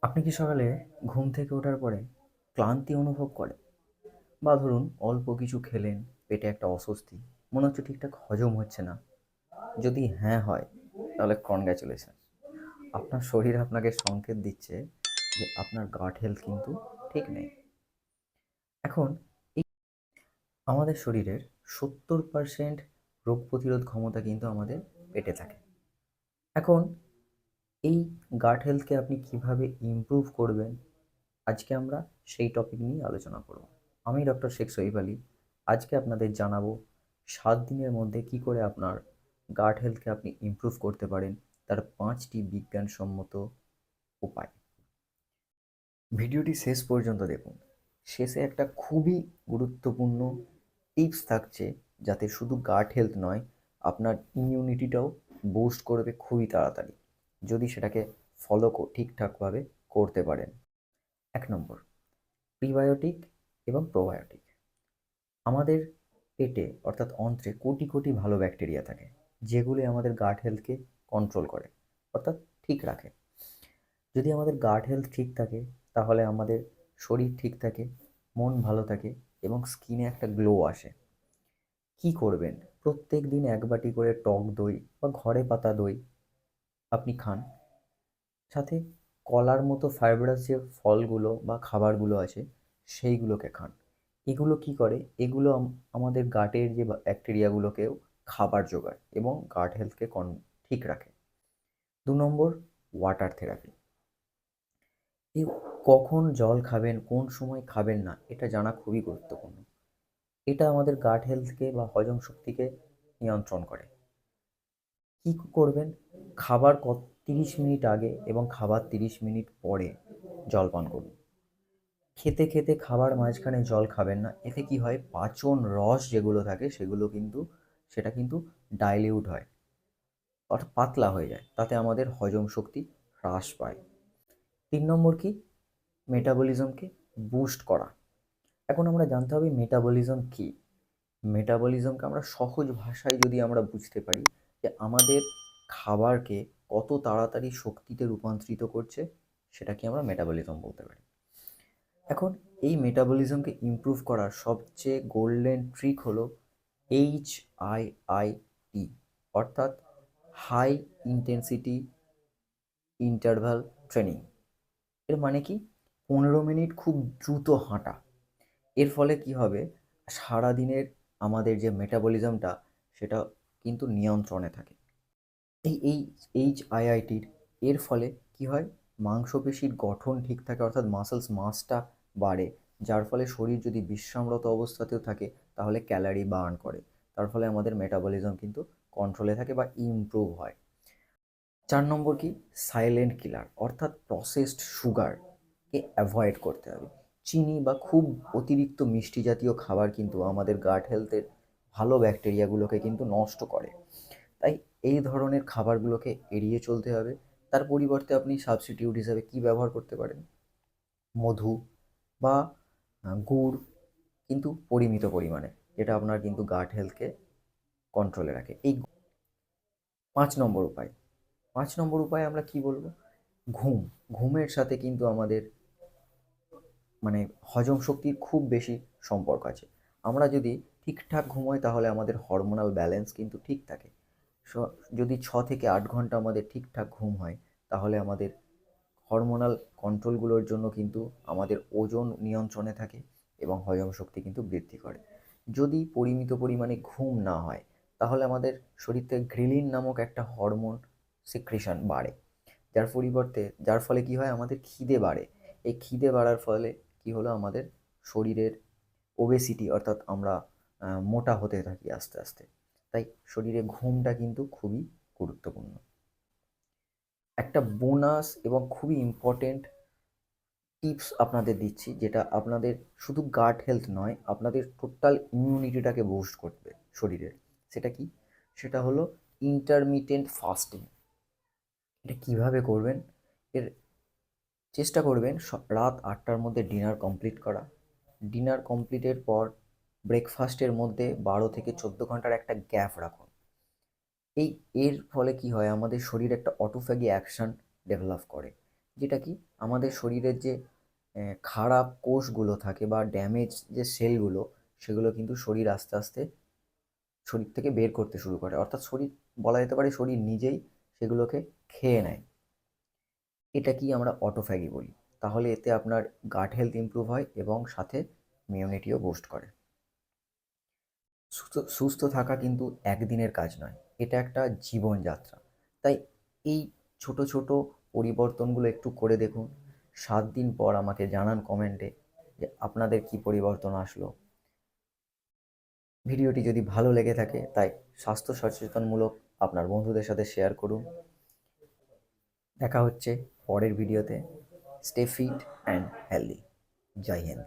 আপনি কি সকালে ঘুম থেকে ওঠার পরে ক্লান্তি অনুভব করেন? বা ধরুন অল্প কিছু খেলেন, পেটে একটা অস্বস্তি, মনে হচ্ছে ঠিকঠাক হজম হচ্ছে না? যদি হ্যাঁ হয়, তাহলে কনগ্র্যাচুলেশন। আপনার শরীর আপনাকে সংকেত দিচ্ছে যে আপনার গাট হেলথ কিন্তু ঠিক নেই। এখন এই আমাদের শরীরের 70% রোগ প্রতিরোধ ক্ষমতা কিন্তু আমাদের পেটে থাকে। এখন এই গাট হেলথকে আপনি কিভাবে ইমপ্রুভ করবেন, আজকে আমরা সেই টপিক নিয়ে আলোচনা করব। আমি ডক্টর শেখ সইফ আলী। আজকে আপনাদের জানাবো 7 দিনের মধ্যে কি করে আপনার গাট হেলথকে আপনি ইমপ্রুভ করতে পারেন, তার 5টি বিজ্ঞানসম্মত উপায়। ভিডিওটি শেষ পর্যন্ত দেখুন। শেষে একটা খুবই গুরুত্বপূর্ণ টিপস থাকছে, যাতে শুধু গাট হেলথ নয়, আপনার ইমিউনিটিটাও বুস্ট করবে খুবই তাড়াতাড়ি, যদি সেটাকে ফলো ঠিকঠাকভাবে করতে পারেন। 1 নম্বর, প্রিবায়োটিক এবং প্রোবায়োটিক। আমাদের পেটে অর্থাৎ অন্ত্রে কোটি কোটি ভালো ব্যাকটেরিয়া থাকে, যেগুলি আমাদের গাট হেলথকে কন্ট্রোল করে, অর্থাৎ ঠিক রাখে। যদি আমাদের গাট হেলথ ঠিক থাকে, তাহলে আমাদের শরীর ঠিক থাকে, মন ভালো থাকে এবং স্কিনে একটা গ্লো আসে। কি করবেন? প্রত্যেক দিন 1 বাটি করে টক দই বা ঘরে পাতা দই আপনি খান। সাথে কলার মতো ফাইবারাস যে ফলগুলো বা খাবারগুলো আছে, সেইগুলোকে খান। এগুলো কি করে? এগুলো আমাদের গাটের যে ব্যাকটেরিয়াগুলোকেও খাবার জোগায় এবং গাট হেলথকে ঠিক রাখে। 2 নম্বর, ওয়াটার থেরাপি। এই কখন জল খাবেন, কোন সময় খাবেন না, এটা জানা খুবই গুরুত্বপূর্ণ। এটা আমাদের গাট হেলথকে বা হজম শক্তিকে নিয়ন্ত্রণ করে। কি করবেন? খাবার 30 মিনিট আগে এবং খাবার 30 মিনিট পরে জল পান করুন। খেতে খেতে খাবার মাঝখানে জল খাবেন না। এতে কি হয়, পাচন রস যেগুলো থাকে সেটা কিন্তু ডাইলিউট হয়, অর্থাৎ পাতলা হয়ে যায়। তাতে আমাদের হজম শক্তি হ্রাস পায়। 3 নম্বর কি? মেটাবলিজমকে বুস্ট করা। এখন আমরা জানতে হবে মেটাবলিজম কি। মেটাবলিজমকে আমরা সহজ ভাষায় যদি আমরা বুঝতে পারি, যে আমাদের খাবারকে কত তাড়াতাড়ি শক্তিতে রূপান্তরিত করছে, সেটাকে আমরা মেটাবলিজম বলতে পারি। এখন এই মেটাবলিজমকে ইমপ্রুভ করার সবচেয়ে গোল্ডেন ট্রিক হলো HIIT, অর্থাৎ হাই ইন্টেন্সিটি ইন্টারভাল ট্রেনিং। এর মানে কি? 15 মিনিট খুব দ্রুত হাঁটা। এর ফলে কি হবে, সারাদিনের আমাদের যে মেটাবলিজমটা, সেটা কিন্তু নিয়ন্ত্রণে থাকে। এই HIITর এর ফলে কি হয়, মাংসপেশির গঠন ঠিক থাকে, অর্থাৎ মাসলস মাসটা বাড়ে, যার ফলে শরীর যদি বিশ্রামরত অবস্থাতেও থাকে, তাহলে ক্যালোরি বার্ন করে। তার ফলে আমাদের মেটাবলিজম কিন্তু কন্ট্রোলে থাকে বা ইমপ্রুভ হয়। 4 নম্বর কি? সাইলেন্ট কিলার, অর্থাৎ প্রসেসড সুগারকে অ্যাভয়েড করতে হবে। চিনি বা খুব অতিরিক্ত মিষ্টি জাতীয় খাবার কিন্তু আমাদের গাট হেলথের ভালো ব্যাকটেরিয়াগুলোকে কিন্তু নষ্ট করে। তাই এই ধরনের খাবারগুলোকে এড়িয়ে চলতে হবে। তার পরিবর্তে আপনি সাবস্টিটিউট হিসাবে কি ব্যবহার করতে পারেন? মধু বা গুড়, কিন্তু পরিমিত পরিমাণে, যেটা আপনার কিন্তু গাট হেলথকে কন্ট্রোলে রাখে। এই 5 নম্বর উপায়। 5 নম্বর উপায় আমরা কি বলবো? ঘুম। ঘুমের সাথে কিন্তু আমাদের মানে হজম শক্তির খুব বেশি সম্পর্ক আছে। আমরা যদি ঠিকঠাক ঘুমোই, তাহলে আমাদের হরমোনাল ব্যালেন্স কিন্তু ঠিক থাকে। যদি 6 থেকে 8 ঘন্টা আমাদের ঠিকঠাক ঘুম হয়, তাহলে আমাদের হরমোনাল কন্ট্রোলগুলোর জন্য কিন্তু আমাদের ওজন নিয়ন্ত্রণে থাকে এবং হজম শক্তি কিন্তু বৃদ্ধি করে। যদি পরিমিত পরিমাণে ঘুম না হয়, তাহলে আমাদের শরীর থেকে গ্রিলিন নামক একটা হরমোন সিক্রেশন বাড়ে, যার ফলে কি হয়, আমাদের খিদে বাড়ে। এই খিদে বাড়ার ফলে কি হলো, আমাদের শরীরের ওবেসিটি, অর্থাৎ আমরা মোটা হতে থাকি আস্তে আস্তে। তাই শরীরে ঘুমটা কিন্তু খুবই গুরুত্বপূর্ণ। একটা বোনাস এবং খুবই ইম্পর্টেন্ট টিপস আপনাদের দিচ্ছি, যেটা আপনাদের শুধু গাট হেলথ নয়, আপনাদের টোটাল ইমিউনিটিটাকে বুস্ট করবে শরীরের। সেটা কি? সেটা হলো ইন্টারমিটেন্ট ফাস্টিং। এটা কিভাবে করবেন? এর চেষ্টা করবেন রাত 8টার মধ্যে ডিনার কমপ্লিট করা। ডিনার কমপ্লিটের পর ব্রেকফাস্টের মধ্যে 12 থেকে 14 ঘন্টার একটা গ্যাপ রাখুন। এর ফলে কি হয়, আমাদের শরীর একটা অটোফ্যাগি অ্যাকশন ডেভেলপ করে, যেটা কি আমাদের শরীরের যে খারাপ কোষগুলো থাকে বা ড্যামেজ যে সেলগুলো, সেগুলো কিন্তু শরীর আস্তে আস্তে শরীর থেকে বের করতে শুরু করে। অর্থাৎ শরীর, বলা যেতে পারে শরীর নিজেই সেগুলোকে খেয়ে নেয়। এটাকেই আমরা অটোফ্যাগি বলি। তাহলে এতে আপনার গাট হেলথ ইমপ্রুভ হয় এবং সাথে ইমিউনিটিও বুস্ট করে। সুস্থ সুস্থ থাকা কিন্তু একদিনের কাজ নয়, এটা একটা জীবনযাত্রা। তাই এই ছোট ছোট পরিবর্তনগুলো একটু করে দেখুন। 7 দিন পর আমাকে জানান কমেন্টে যে আপনাদের কি পরিবর্তন আসলো। ভিডিওটি যদি ভালো লেগে থাকে তাই স্বাস্থ্য সচেতনমূলক আপনার বন্ধুদের সাথে শেয়ার করুন। দেখা হচ্ছে পরের ভিডিওতে। Stay fit and healthy. জয় হিন্দ।